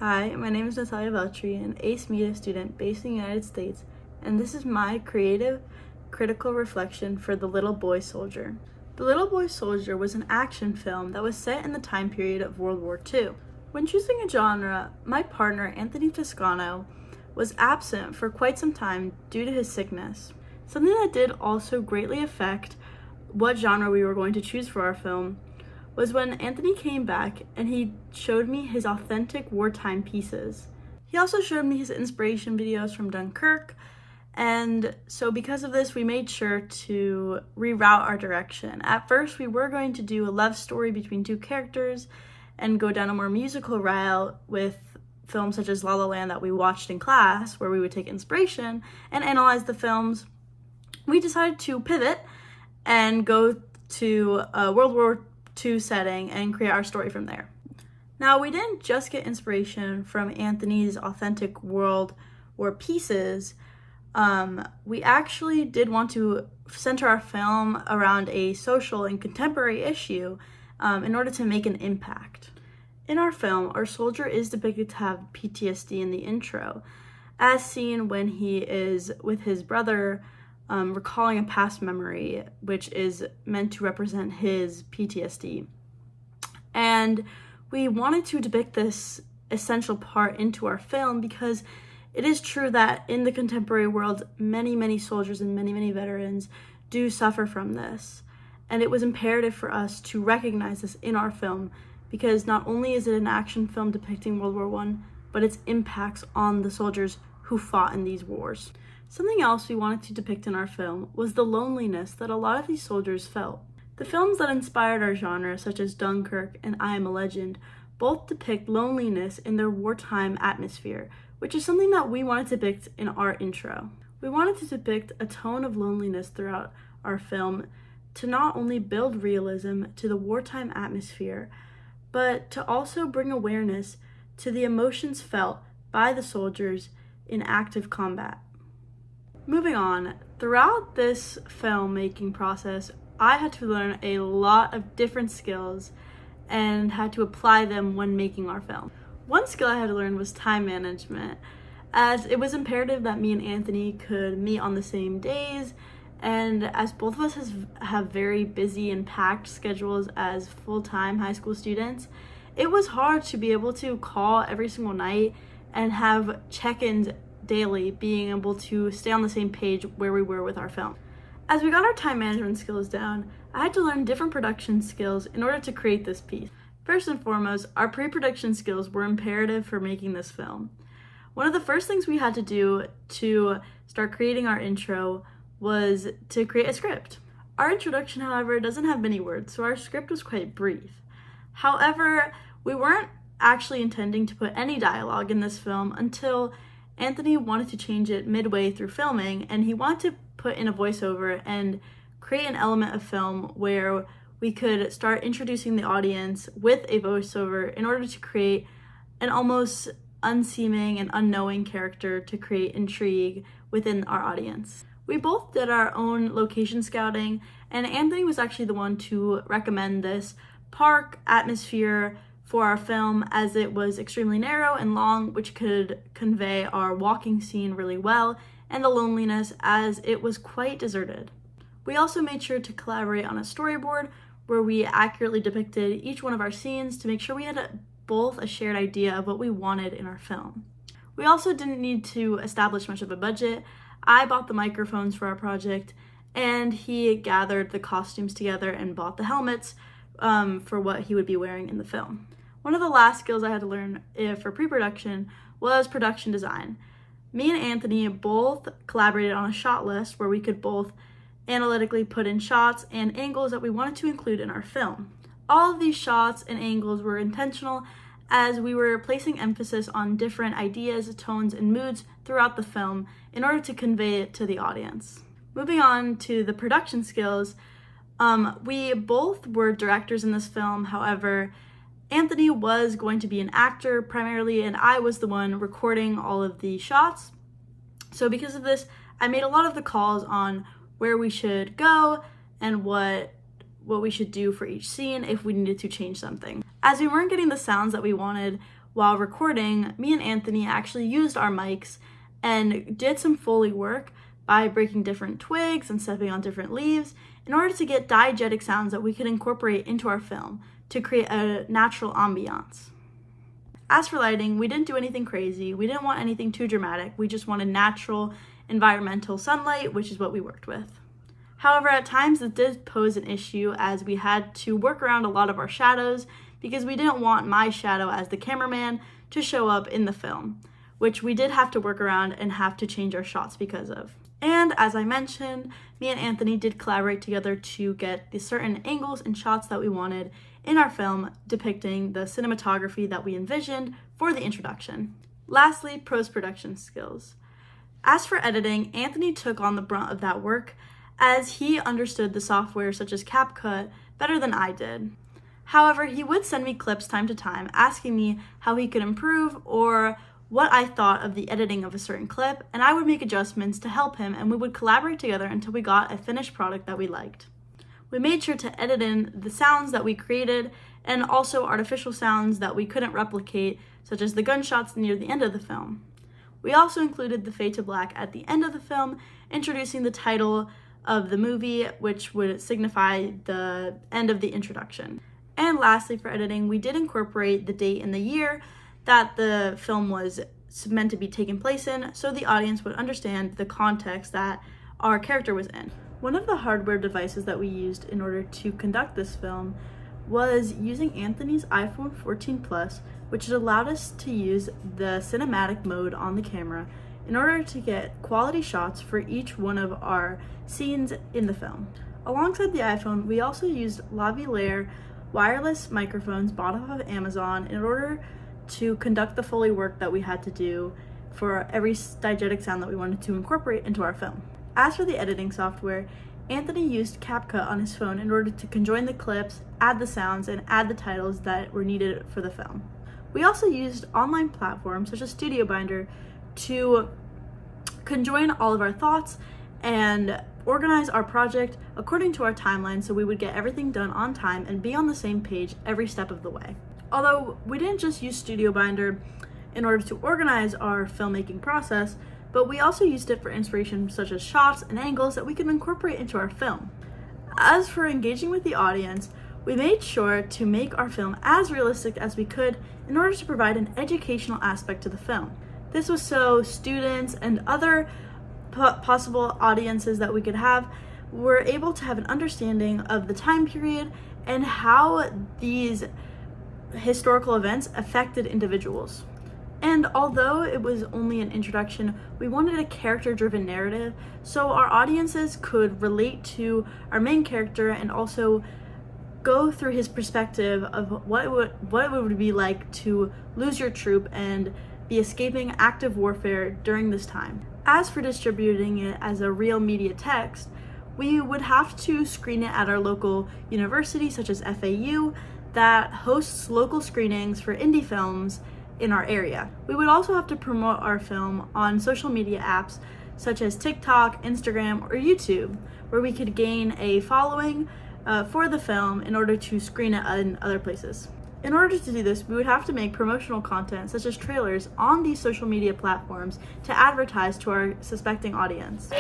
Hi, my name is Natalia Veltri, an Aice Media student based in the United States, and this is my creative, critical reflection for The Little Boy Soldier. The Little Boy Soldier was an action film that was set in the time period of World War II. When choosing a genre, my partner, Anthony Toscano, was absent for quite some time due to his sickness. Something that did also greatly affect what genre we were going to choose for our film was when Anthony came back and he showed me his authentic wartime pieces. He also showed me his inspiration videos from Dunkirk, and so because of this, we made sure to reroute our direction. At first, we were going to do a love story between two characters and go down a more musical route with films such as La La Land that we watched in class, where we would take inspiration and analyze the films. We decided to pivot and go to a World War II setting and create our story from there. Now, we didn't just get inspiration from Anthony's authentic World War pieces. We actually did want to center our film around a social and contemporary issue in order to make an impact. In our film, our soldier is depicted to have PTSD in the intro, as seen when he is with his brother recalling a past memory, which is meant to represent his PTSD. And we wanted to depict this essential part into our film because it is true that in the contemporary world, many soldiers and many veterans do suffer from this. And it was imperative for us to recognize this in our film because not only is it an action film depicting World War I, but its impacts on the soldiers who fought in these wars. Something else we wanted to depict in our film was the loneliness that a lot of these soldiers felt. The films that inspired our genre, such as Dunkirk and I Am a Legend, both depict loneliness in their wartime atmosphere, which is something that we wanted to depict in our intro. We wanted to depict a tone of loneliness throughout our film to not only build realism to the wartime atmosphere, but to also bring awareness to the emotions felt by the soldiers in active combat. Moving on, throughout this filmmaking process, I had to learn a lot of different skills and had to apply them when making our film. One skill I had to learn was time management, as it was imperative that me and Anthony could meet on the same days, and as both of us have very busy and packed schedules as full-time high school students, it was hard to be able to call every single night and have check-ins daily, being able to stay on the same page where we were with our film. As we got our time management skills down, I had to learn different production skills in order to create this piece. First and foremost, our pre-production skills were imperative for making this film. One of the first things we had to do to start creating our intro was to create a script. Our introduction, however, doesn't have many words, so our script was quite brief. However, we weren't actually intending to put any dialogue in this film until Anthony wanted to change it midway through filming, and he wanted to put in a voiceover and create an element of film where we could start introducing the audience with a voiceover in order to create an almost unseeming and unknowing character to create intrigue within our audience. We both did our own location scouting, and Anthony was actually the one to recommend this park atmosphere for our film, as it was extremely narrow and long, which could convey our walking scene really well, and the loneliness as it was quite deserted. We also made sure to collaborate on a storyboard where we accurately depicted each one of our scenes to make sure we had both a shared idea of what we wanted in our film. We also didn't need to establish much of a budget. I bought the microphones for our project, and he gathered the costumes together and bought the helmets for what he would be wearing in the film. One of the last skills I had to learn for pre-production was production design. Me and Anthony both collaborated on a shot list where we could both analytically put in shots and angles that we wanted to include in our film. All of these shots and angles were intentional, as we were placing emphasis on different ideas, tones, and moods throughout the film in order to convey it to the audience. Moving on to the production skills, we both were directors in this film. However, Anthony was going to be an actor primarily, and I was the one recording all of the shots. So because of this, I made a lot of the calls on where we should go and what we should do for each scene if we needed to change something. As we weren't getting the sounds that we wanted while recording, me and Anthony actually used our mics and did some Foley work by breaking different twigs and stepping on different leaves in order to get diegetic sounds that we could incorporate into our film to create a natural ambiance. As for lighting, we didn't do anything crazy. We didn't want anything too dramatic. We just wanted natural environmental sunlight, which is what we worked with. However, at times it did pose an issue as we had to work around a lot of our shadows because we didn't want my shadow as the cameraman to show up in the film, which we did have to work around and have to change our shots because of. And as I mentioned, me and Anthony did collaborate together to get the certain angles and shots that we wanted in our film depicting the cinematography that we envisioned for the introduction. Lastly, post-production skills. As for editing, Anthony took on the brunt of that work as he understood the software such as CapCut better than I did. However, he would send me clips time to time asking me how he could improve or what I thought of the editing of a certain clip, and I would make adjustments to help him, and we would collaborate together until we got a finished product that we liked. We made sure to edit in the sounds that we created and also artificial sounds that we couldn't replicate, such as the gunshots near the end of the film. We also included the fade to black at the end of the film, introducing the title of the movie, which would signify the end of the introduction. And lastly, for editing, we did incorporate the date and the year that the film was meant to be taking place in, so the audience would understand the context that our character was in. One of the hardware devices that we used in order to conduct this film was using Anthony's iPhone 14 Plus, which allowed us to use the cinematic mode on the camera in order to get quality shots for each one of our scenes in the film. Alongside the iPhone, we also used lavalier wireless microphones bought off of Amazon in order to conduct the Foley work that we had to do for every diegetic sound that we wanted to incorporate into our film. As for the editing software, Anthony used CapCut on his phone in order to conjoin the clips, add the sounds, and add the titles that were needed for the film. We also used online platforms such as Studio Binder to conjoin all of our thoughts and organize our project according to our timeline so we would get everything done on time and be on the same page every step of the way. Although we didn't just use Studio Binder in order to organize our filmmaking process, but we also used it for inspiration such as shots and angles that we could incorporate into our film. As for engaging with the audience, we made sure to make our film as realistic as we could in order to provide an educational aspect to the film. This was so students and other possible audiences that we could have were able to have an understanding of the time period and how these historical events affected individuals. And although it was only an introduction, we wanted a character-driven narrative so our audiences could relate to our main character and also go through his perspective of what it would be like to lose your troop and be escaping active warfare during this time. As for distributing it as a real media text, we would have to screen it at our local university such as FAU that hosts local screenings for indie films in our area. We would also have to promote our film on social media apps such as TikTok, Instagram, or YouTube, where we could gain a following for the film in order to screen it in other places. In order to do this, we would have to make promotional content such as trailers on these social media platforms to advertise to our suspecting audience.